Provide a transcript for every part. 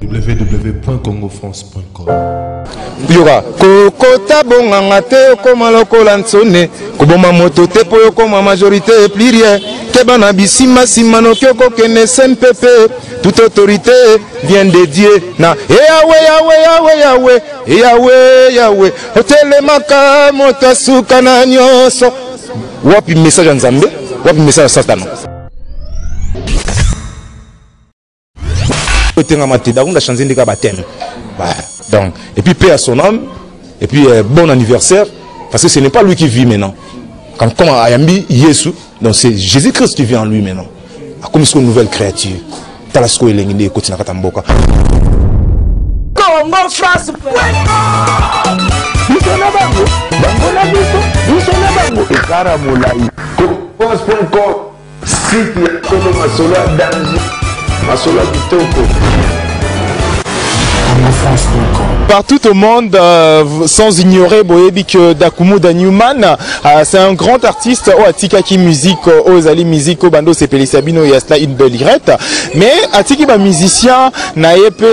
www.congofrance.com. Yora kokota bonganga te koma lokola nsone koboma moto te po yokoma majorité pluriel kebana bisima simano kyoko kene SNPP toute autorité vient de Dieu na Yahweh Yahweh Yahweh Yahweh Yahweh Yahweh otelemaka moto suka na nyoso wapi message nzambe wapi message satana donc, et puis paix à son âme, et puis bon anniversaire, parce que ce n'est pas lui qui vit maintenant. Comme Ayambi, Yesu, donc c'est Jésus-Christ qui vit en lui maintenant. Comme une nouvelle créature. Talasco et Lengine, Kotina Katamboka. Congo France. Partout au monde, sans ignorer Boyebi que Dakumuda Newman, c'est un grand artiste au Atikaki musique, aux Ali musique, au Bando Sepelisabino, il y a cela une belle irette. Mais Atiki ba musicien, naïpe,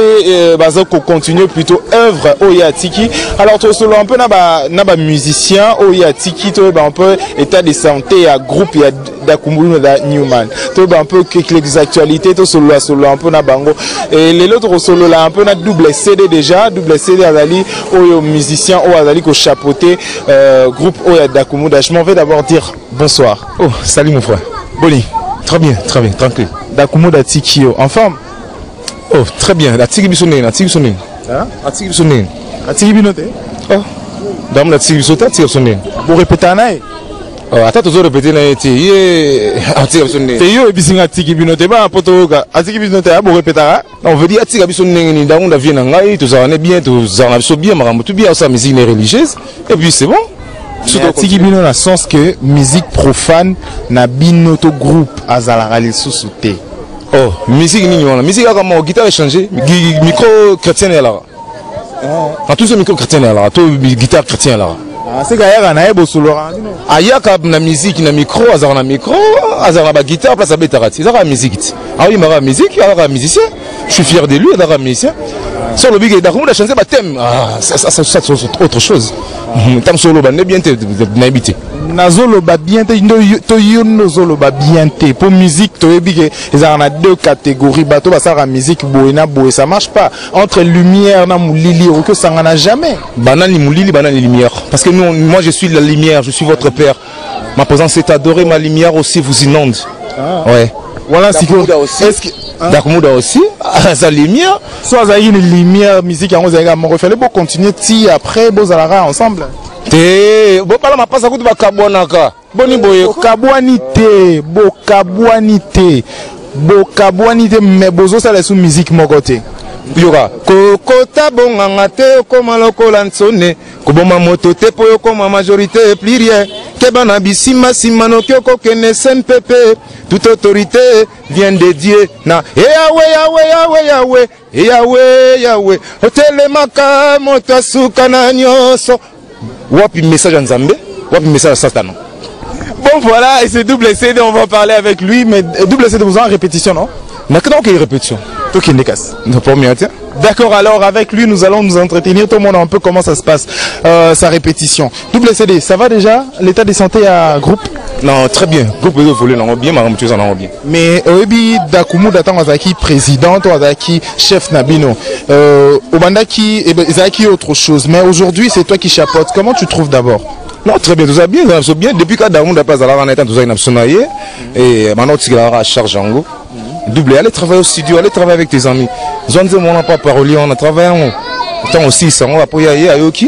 bazoko continue plutôt œuvre au Yatiki. Alors tout solo un peu naba musicien au Yatiki, tout un peu état de santé à groupe ya Dakumuda Newman. Tout un peu les actualités, tout solo un peu nabango. Et les autres solo là un peu na double CD déjà, double CD Azali, aux musiciens, aux Azali, au chapeauté, groupe Oya Dakumuda. Je m'en vais d'abord dire bonsoir. Oh, salut mon frère. Boni. Très bien, tranquille. Dakumuda Tikio, en forme? Oh, très bien. La Tiki Bissonen, la Tiki Bissonen. Hein? La Tiki Bissonen. La Tiki Binote? Oh, dame la Tiki Bissonen, Tiki Bissonen. Vous répétez un aïe? Oh, attends, tu as répété la Tiki Bissonen. C'est yo et Bissinga Tiki Binote, pas un potoga. A Tiki Binote, vous répétez un? On veut dire à Tiki Bissonen, dans la vie, tout ça, on est bien, tout ça, on a bien, on a tout bien, ça, musique religieuse. Et puis c'est bon. Tiki Bino dans le sens que musique profane na binoto groupe azalarali sous-souté. Oh, musique nignon, musique comme guitare changé, micro chrétien là. Ah, tout ce micro chrétien là, tout guitare chrétien là. Ah, c'est gaillard na ebo solo. Ayaka na musique na micro, azar na micro, azar na guitare place à betarati. Ça la musique. Ah oui, ma musique, alors musicien. Je suis fier de lui, alors musicien. Sur le big d'Akoumou, la chanson bah thème. Ah, ça c'est autre chose. Tam solo ba ne bien te n'habité. Nazolo ba bien te to yono zolo ba bien te pour musique to big ils en a deux catégories bateau ba ça musique boina boé ça marche pas entre lumière na moulili ou que ça en a jamais. Banani moulili banani lumière parce que nous moi je suis la lumière, je suis votre père. Ma présence est adorée, ma lumière aussi vous inonde. Ah. Ouais. Voilà si est-ce que Dakumuda aussi, sa lumière. Soit ça y une lumière, musique, on va faire pour continuer ti après beaux alara ensemble. Te, bon pas ma passe à coup de bakabuanaka. Boni boye. Bokabuanité, mais bozo ça les sous musique mon côté. Yora kokota bonganga te koma lokola nsone koboma moto te po yokoma majorité pluriel kebana bisima simano kyoko kene SNPP toute autorité vient de Dieu na Yahweh Yahweh Yahweh Yahweh Yahweh Yahweh otelemaka moto suka na nyoso wapi message nzambe wapi message satana. Bon voilà, et c'est double CD, on va parler avec lui, mais double CD vous en répétition non? Maintenant qu'il y a répétition. D'accord, alors avec lui nous allons nous entretenir, tout le monde un peu comment ça se passe, sa répétition. Double CD, ça va déjà? L'état de santé à groupe? Non, très bien. Groupe de voler, non, bien, madame, tu en as bien. Mais Oebi Dakumuda Tangazaki président, Tangazaki chef Nabino. Obandaki, Zaki autre chose. Mais aujourd'hui, c'est toi qui chapeaute. Comment tu trouves d'abord? Non, très bien, tout ça bien, bien. Depuis que Dakumuda passe à la renette, tout ça, il a sonné. Et maintenant, tu as charge en gros. Double, allez travailler au studio, allez travailler avec tes amis. Zonze, on n'a pas parlé, on a travaillé en temps aussi, ça, on va pour y aller à Yoki,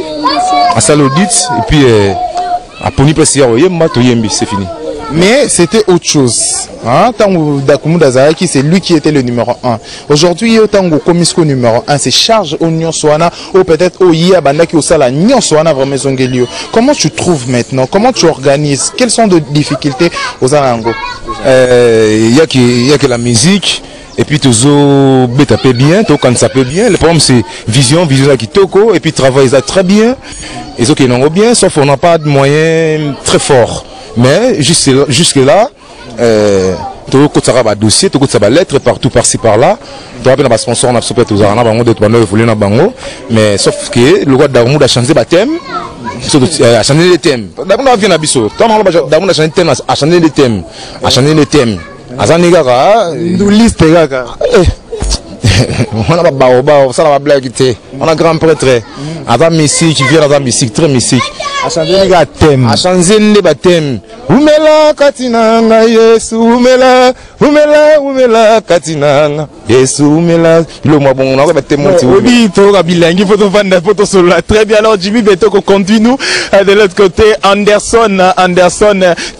à Salodit, et puis à Pony Pressia, c'est fini. Mais c'était autre chose. Hein? Tango Dakumuda Zaki, c'est lui qui était le numéro 1. Aujourd'hui, Tango Komisko numéro 1, c'est charge au Nyonswana, ou peut-être au Yia Bandaki au Sala Nyonswana vraiment Zongelio. Comment tu trouves maintenant? Comment tu organises? Quelles sont les difficultés aux Arango? Il y a que la musique. Et puis toujours taper bien, tout quand ça peut bien. Le problème c'est vision qui toko et puis travailler ça très bien. Et ceux qui n'ont bien, sauf qu'on n'a pas de moyens très forts. Mais jusque là, tout ça va dossier, tout ça va lettre partout par-ci par-là. Tu vas pas sponsor, on a peut-être aux arnaques, on a d'autres bandes voulu na bango, mais sauf que le roi Darmoud a changé baptême, a changé les thèmes. Darmoud a vu na biso. Darmoud a changé thème, a changé les thèmes, a changé les thèmes. Azani gaga, nous liste gaga. On a pas ça va blague. On a grand prêtre. Avant musique, qui vient avant musique, très musique. A changé les thèmes. A changé les baptêmes. Umela katinanga Yesu umela katinanga Yesu umela. Le mois bon on a baptême. Oui, to kabilangi photo vanda photo solo. Très bien, alors Jimmy Beto qu'on continue de l'autre côté. Anderson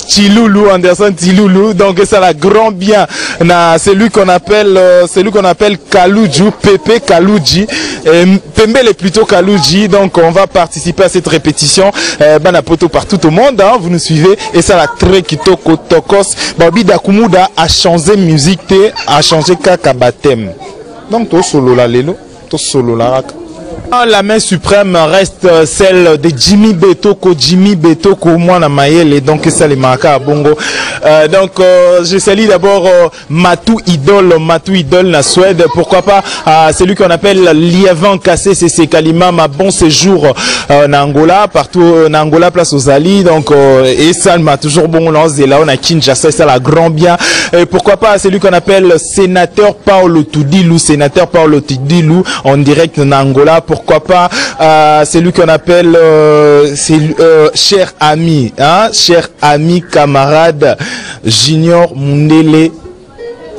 Tiloulou. Donc ça la grand bien. Na celui qu'on appelle Kalouji, Pepe Kalouji. Pembele plutôt Kalouji. Donc on va participer à cette répétition. Bana poto partout au monde, hein, vous nous suivez. Et ça la très kitoko tokos. Babi Dakumuda a changé musique, a changé kaka baptême. Donc to solo la lelo, to solo la raka. La main suprême reste celle de Jimmy Betoko, moi na Mayele, donc ça les marques à Bongo. Donc je salue d'abord Matou Idol na Suède, pourquoi pas celui qu'on appelle Liévin Cassé, c'est Kalima, ma bon séjour en Angola, partout en Angola, place aux Ali, donc et ça m'a toujours bon lance de là, on a Kinshasa, ça la grand bien. Et pourquoi pas celui qu'on appelle sénateur Paolo Tudilou, en direct en Angola. Pourquoi pas celui qu'on appelle cher ami, camarade Junior Mundele,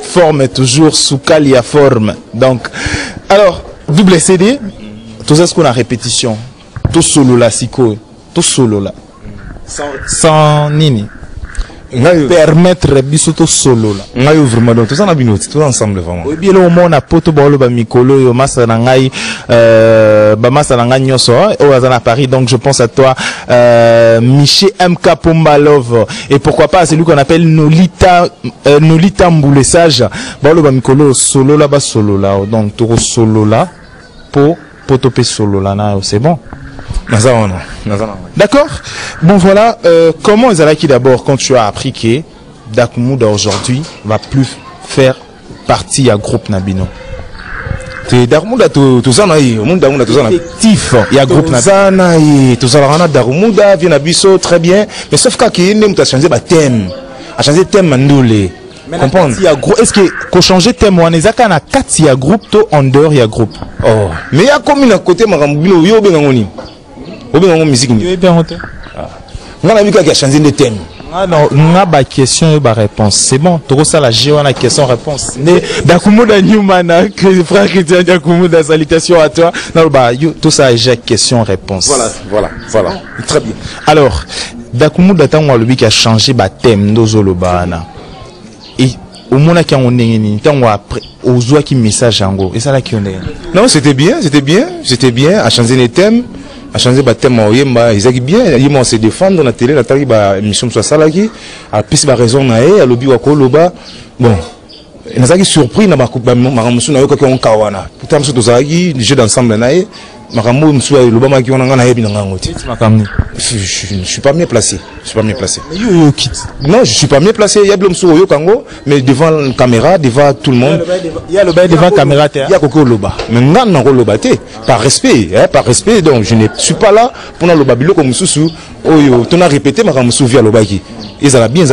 forme toujours Soukalia forme. Donc, alors, double CD, tout ça ce qu'on a répétition, tout solo là, tout solo là, sans nini. Permettre bisoto solo là. Ngayo vraiment donc tout ça na binoti tout ensemble vraiment. Oui bien le monde a poto bolo ba mikolo yo masa na ngai ba masa na ngai nyoso au à Paris, donc je pense à toi Miché MK Pombalov, et pourquoi pas celui qu'on appelle Nolita Mboulessage bolo ba mikolo solo là ba solo là, donc toro solo là po poto pe solo là na c'est bon. D'accord. Bon voilà, comment Zalaki d'abord quand tu as appris que Dakumuda aujourd'hui va plus faire partie à groupe Nabino. Dakumuda tout ça naï, au monde Dakumuda tout ça naï. Effectif, il y a groupe Nabino. Tout ça là Dakumuda vient Nabiso très bien, mais sauf qu'il ne m'a changé ba thème, a changé thème mandolé. Comprendre. Est-ce que qu'on changer thème on ezaka na 4 ya groupe to en dehors ya groupe. Oh, mais il y a combien à côté Marambino yo bengoni. Au musique ni. On a vu qu'il a changé de thème. Ah non, on a ba question et ba réponse. C'est bon. Tout ça la géo na question réponse. Ne Dakumuda Newman que frère Christian Dakumuda, salutations à toi. Non bah tout ça j'ai question réponse. Voilà. Très bien. Alors Dakumuda tango lobi qui a changé ba thème ndozolo bana. Et au moment qui on est tango après aux joie qui message yango et ça là qui on est. Non, c'était bien, a changé les thèmes. A changé le thème, ils ont bien, ils m'ont se défendre dans la télé, la télé, émission soit ça là qui, a plus de raison naé, à lobby ou à Koloba, bon, ils ont été surpris na maramusu na yo kwa kawana. Pourtant c'est tout ça qui, jeu d'ensemble naé, maramusu à Lobama qui on a naé bien ngoti. Je suis pas mieux placé, Mais yo quitte. Non, je suis pas mieux placé. Il y a de l'homme sur yo Kango, mais devant la caméra, devant tout le monde. Il y a le bail devant la caméra. Il y a Koko Loba. Mais non, Loba par respect, donc je ne suis pas là pour le babilo comme Moussou. Oh yo, tu as répété ma Moussou via le baki. Ils ont bien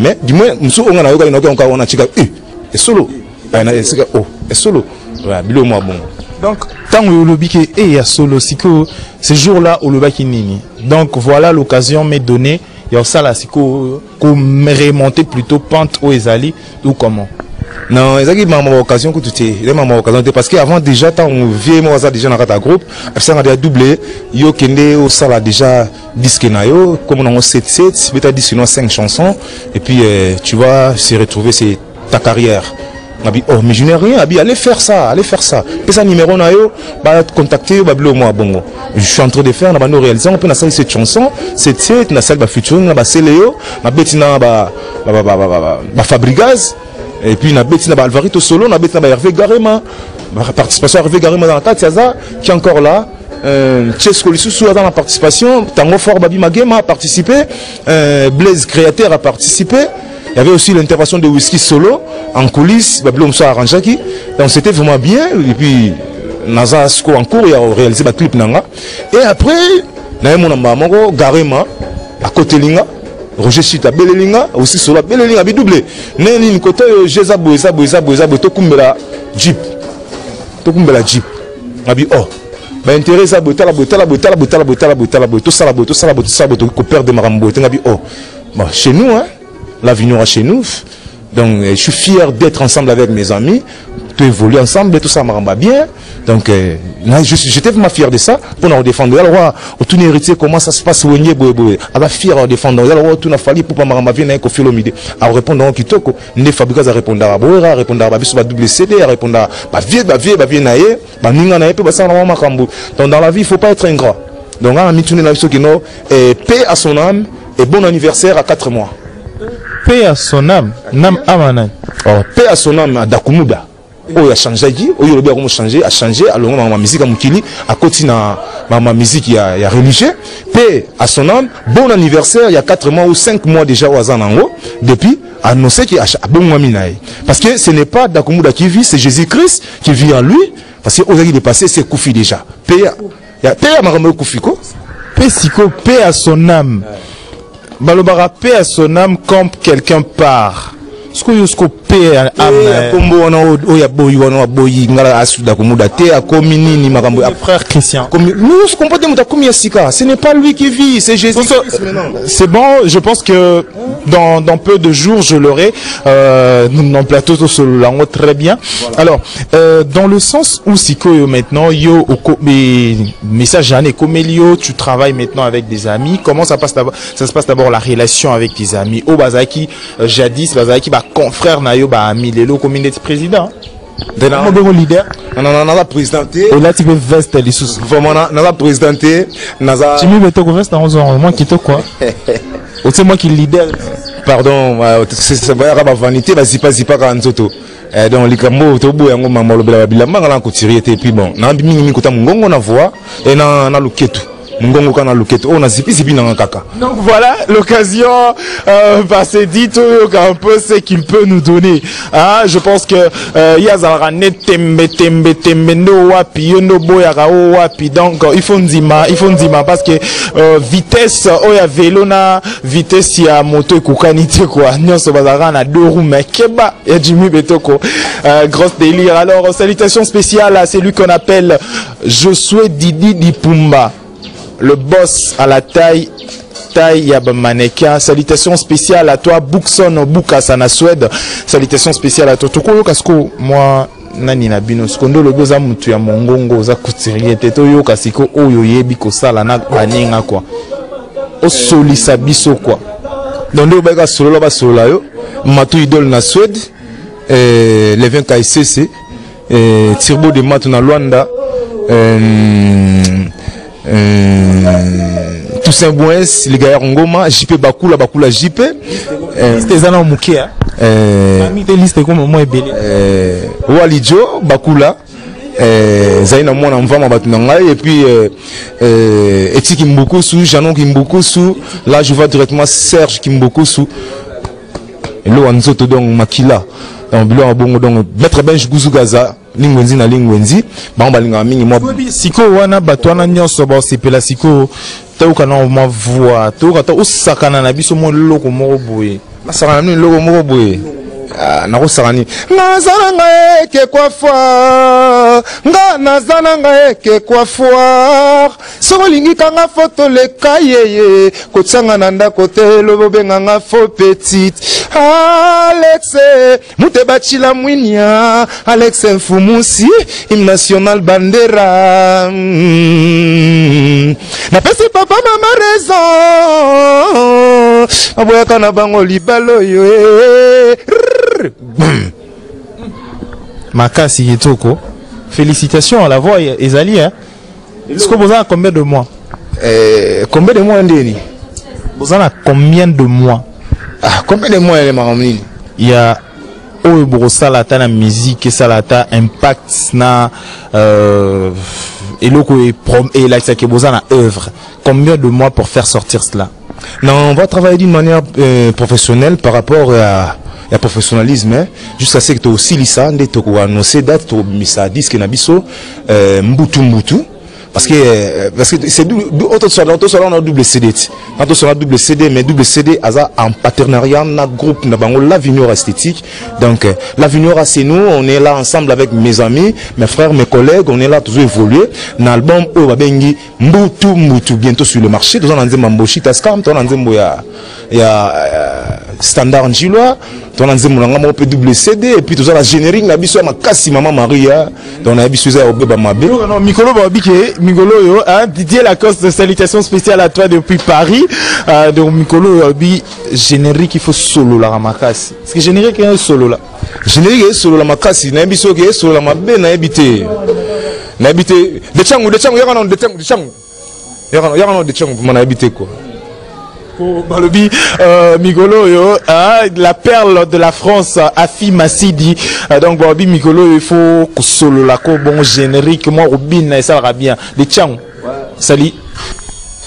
mais du moins Moussou on a encore on a chiga. Et solo. Et solo. Ouais, bilo moi bon. Donc, tant que le biquet et à solo, ce jour-là, au Lobaki Nini. Donc, voilà l'occasion m'est donnée. Il y a ça là, c'est qu'on remonter plutôt pente au Ezali ou comment? Non, Ezali m'a occasion que tu t'es. Il m'a occasion parce qu'avant déjà, tant on vient moi ça déjà dans ta groupe, ça a déjà doublé. Yo kende au ça là déjà disque nayo, comme on a 7-7, peut-être 10 sinon 5 chansons. Et puis tu vas se retrouver c'est ta carrière. Oh mais je n'ai rien, allez faire ça. Et ça numéro nayo, bah contacter bablo moi bongo. Je suis en train de faire, nous réalisons on peut na cette chanson, cette na salle ba featuring ba Céléo, na betina ba Fabrigaz et puis na betina ba Alvarito solo, na betina ba Hervé Garema. Ma participation Hervé Garema dans la Tatiaza qui est encore là. Chesco Lissousou dans la participation, Tango Fort Babi Magema a participé, Blaise Créateur a participé. Il y avait aussi l'intervention de Whisky Solo en coulisses, Babylon Moussa Aranjaki. Donc c'était vraiment bien. Et puis, Naza Sko en cours, il a réalisé ma clip Nanga. Et après, Naé Monamba, Garema, à côté Linga, Roger Chita, Belelinga, aussi Solo, Belelinga, doublé. Néni, côté Jeza Boeza, Tokumbela Jeep. Tokumbela Jeep. Abi, oh. Bah intérêt ça tout ça perdre marambo oh bon chez nous hein l'avenir chez nous donc je suis fier d'être ensemble avec mes amis de évoluer ensemble tout ça maramba bien donc j'étais vraiment fier de ça pour nous défendre alors tout héritier comment ça se passe ouigné boy à la fier à défendre alors tout n'a fallu pour pas maramba venir avec Philomide à répondre en kitoko ne fabriquer à répondre à boira répondre à biso ba double CD à répondre à vie naé ba ninga naé pe ba ça na makambo donc dans la vie il faut pas être ingrat donc on a mis tourner la biso kino et paix à son âme et bon anniversaire à 4 mois paix à son âme nam amana paix à son âme à Dakumuda. Oh, il a changé, a changé, alors ma musique à Mukili, à côté ma musique il y a religieux, paix à son âme, bon anniversaire, il y a 4 mois ou 5 mois déjà au Azanango, depuis, annoncé qu'il y a bon mois. Parce que ce n'est pas Dakumuda qui vit, c'est Jésus-Christ qui vit en lui, parce que aujourd'hui il est passé, c'est Koufi déjà. Paix à Marameo Koufiko. Paix à son âme. Balobara, paix à son âme quand quelqu'un part. Ce que vous paix à frère Christian. Ce n'est pas lui qui vit, c'est Jésus. C'est bon, je pense que dans peu de jours, je l'aurai. Dans plateau très bien. Alors, dans le sens où Siko maintenant, yo message Jeanne Komelio, tu travailles maintenant avec des amis. Comment ça passe d'abord? Ça se passe d'abord la relation avec tes amis. Au Bazaki, jadis Bazaki, confrère Nayo ba ami lelo communauté président. Mon leader. On a présenté. Et là tu peux veste les sous. Vraiment on a présenté. Naza. Tu me to veste en 11 ans. Moi qui te quoi? C'est moi qui leader. Pardon, c'est vrai à vanité, vas-y pas quand nzoto. Donc les cambo tobo yango mamalo bela bilamba ngala ko tirer et puis bon. Na mingi mi kota ngongo na voix et na luketu. Donc voilà l'occasion c'est dit un peu ce qu'il peut nous donner. Ah, je pense que donc il faut ndima parce que vitesse oya vélo na vitesse ya moto kukanité quoi. Nyonso bazara na 2 roues mais keba ya Jimmy Betoko. Grosse délire. Alors salutations spéciales à celui qu'on appelle Josué Didi Dipumba. Le boss à la taille yaba mannequin. Salutations spéciales à toi Bookson Bukasana Suède. Salutations spéciales à toi Tokolo Kasko. Moi nani na bino skondo le goza mutu ya mongongo za kutirie teto yo kasiko oyo yebi ko sala na baninga quoi. O solisa biso quoi. Donc le baka solo ba solo yo matu idole na Suède les 20 KCC Turbo de Matu na Luanda Toussaint Bouens, les gars Ngoma, JP Bakula JP. C'était ça dans Moukia. Des listes comme moi et Belé. Walidjo Bakula. Zaina Mwana Mvama Batunanga. Et puis Eti Kimbokosu, Janon Kimbokosu. Là je vois directement Serge Kimbokosu. Et là on zoto donc Makila. Donc bilo abongo donc Maître Benj Gouzugaza. Lingwenzi na lingwenzi bamba linga mingi mo siko wana batwana nyonso ba sepela siko tauka na ma voix tauka ta usakana na biso mo loko mo boye masakana ni loko mo boye na ko sakani nazana ngae ke kwa foi nazana ngae ke kwa foi soko lingi kanga photo le kayeye ko tsanga na ndako te lobo benganga faux petite Alex Mutebachila Mwinya Alex Mfumusi hymne national bandera na pesi papa mama raison aboyaka na bango libalo yo Makasi Yetoko. Félicitations à la voix Ezali hein. Est-ce que vous avez combien de mois? Combien de mois ndeni? Vous avez combien de mois? Ah, combien de mois les maramini? Il y a Salata na musique, Salata impact na et là ça que vous avez œuvre. Combien de mois pour faire sortir cela? Non, on va travailler d'une manière professionnelle par rapport à professionnalisme, hein, jusqu'à ce que tu aussi lisa, tu as annoncé date, tu as disque nabiso, mbutu. Parce que c'est autre soit on a double CD. Quand on a double CD, mais double CD en partenariat na groupe na bango l'Avenir esthétique. Donc l'Avenir c'est nous, on est là ensemble avec mes amis, mes frères, mes collègues, on est là toujours évoluer. Dans l'album Obabengi Mbutu bientôt sur le marché. Nous on a dit Mamboshi Tascam, on a dit il y a Standard Njilwa, on a dit mon peut double CD et puis tout ça la générique na biso ma kasi maman Maria, donc on a biso za obeba mabe. Non Mikolo Babike Migolo yo, hein, Didier Lacoste, salutations spéciales à toi depuis Paris. Donc Mikolo bi générique il faut solo la ramakasi. Est-ce que générique est un solo là? Générique est solo la makasi, na biso ke solo la mabe na habité. Na habité de changu yaka de changu. Yaka de changu pour na habité quoi. Balobi Migolo yo, hein, la perle de la France, Afi Massidi. Donc Balobi Migolo il faut solo la ko bon générique moi Robin et ça va bien. Les Tchang. Salut.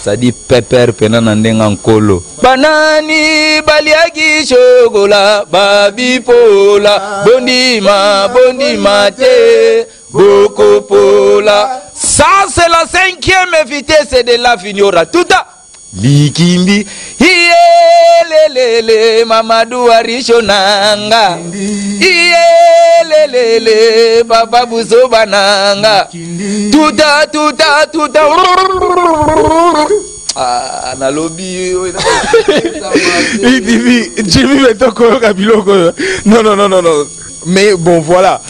Sadi pepper penana ndenga nkolo. Banani baliagi chogola babi pola bondima te boko pola. Ça c'est la 5e vitesse de la Vignora. Tout à Likimbi lele Mamadou Arisho nanga lele Baba Buzo bananga tuta na lobby Jimmy metoko kabiloko. Non. Mais bon voilà,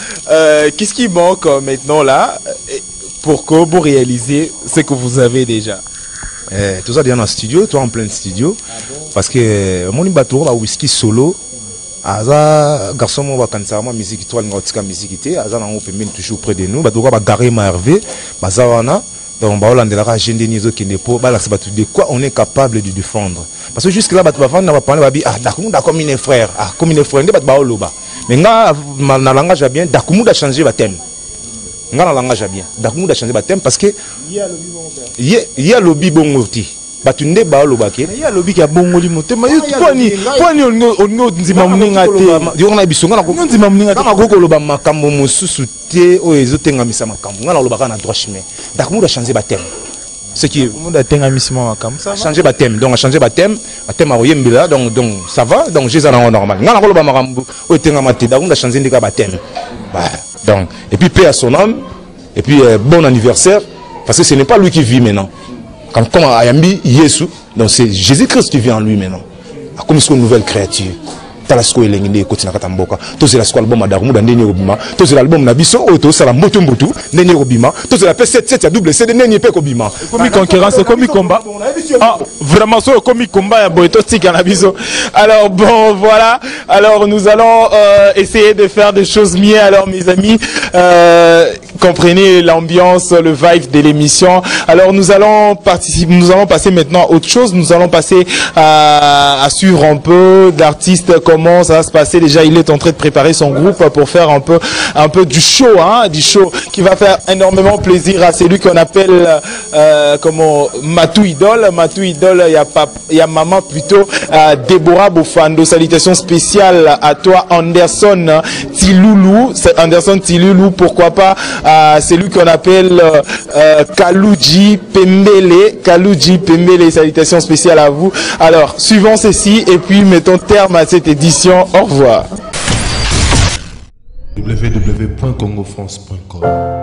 qu'est-ce qui manque maintenant là pour que vous réalisez ce que vous avez déjà? Tout ça dans le studio, toi en plein studio, parce que mon bateau va whisky solo, aza garçon moi va cancer moi musique toi n'autika musique était, aza na on peut même toujours près de nous, bateau va garer ma Hervé, bazawana, donc ba Hollande la agenda nizo qui n'est pas, là c'est bateau de quoi on est capable de défendre, parce que jusque là bateau va vendre, on va parler, va dire ah d'accord comme une frère, comme une frère, ne bateau ba oloba, mais nga na langage bien, d'accord a changé ba thème. Nga na langage bien. Dakumu da changer ba thème parce que il y a lobby bongoti. Batunde ba lobake. Il y a lobby qui a bongoli motema. Kwani on nzima mninga te. Yo na bisonga na nzima mninga te. Kama goko loba makambo mususu te o ezotenga misa makambo. Nga na lobaka na droit chemin. Dakumu da changer ba thème. Ce qui tout le monde a tenga misima makambo. Ça changer ba thème. Donc a changer ba thème a oyembela donc ça va donc j'ai ça normal. Nga na loba makambo o tenga mate. Dakumu da changer ndika ba thème. Donc, et puis paix à son âme, et puis bon anniversaire, parce que ce n'est pas lui qui vit maintenant. Comme Ayambi Yesu, donc c'est Jésus-Christ qui vit en lui maintenant. Comme une nouvelle créature. Talasco et l'engine côté Nakatamboka. Tous les albums à Darmou dans Néné Obima. Tous les albums Nabiso, Auto, Salam Botumbutu, Néné Obima. Tous les P77 à double CD, Néné Pek Obima. Comme concurrence, comme combat. Ah, vraiment, c'est comme combat à Boeto Tikanabiso. Alors bon, voilà. Alors nous allons essayer de faire des choses mieux. Alors mes amis, comprenez l'ambiance, le vibe de l'émission. Alors nous allons participer, nous allons passer maintenant à autre chose. Nous allons passer à suivre un peu d'artistes. Comment ça va se passer? Déjà, il est en train de préparer son groupe pour faire un peu du show, hein, du show qui va faire énormément plaisir à celui qu'on appelle Matou Idole. Matou Idole, il y a maman plutôt Déborah Bofando. Salutations spéciales à toi, Anderson Tiloulou. Anderson Tiloulou, pourquoi pas celui qu'on appelle Kalouji Pembele. Kalouji Pembele, salutations spéciales à vous. Alors, suivons ceci et puis mettons terme à cette édition. Au revoir. www.congofrance.com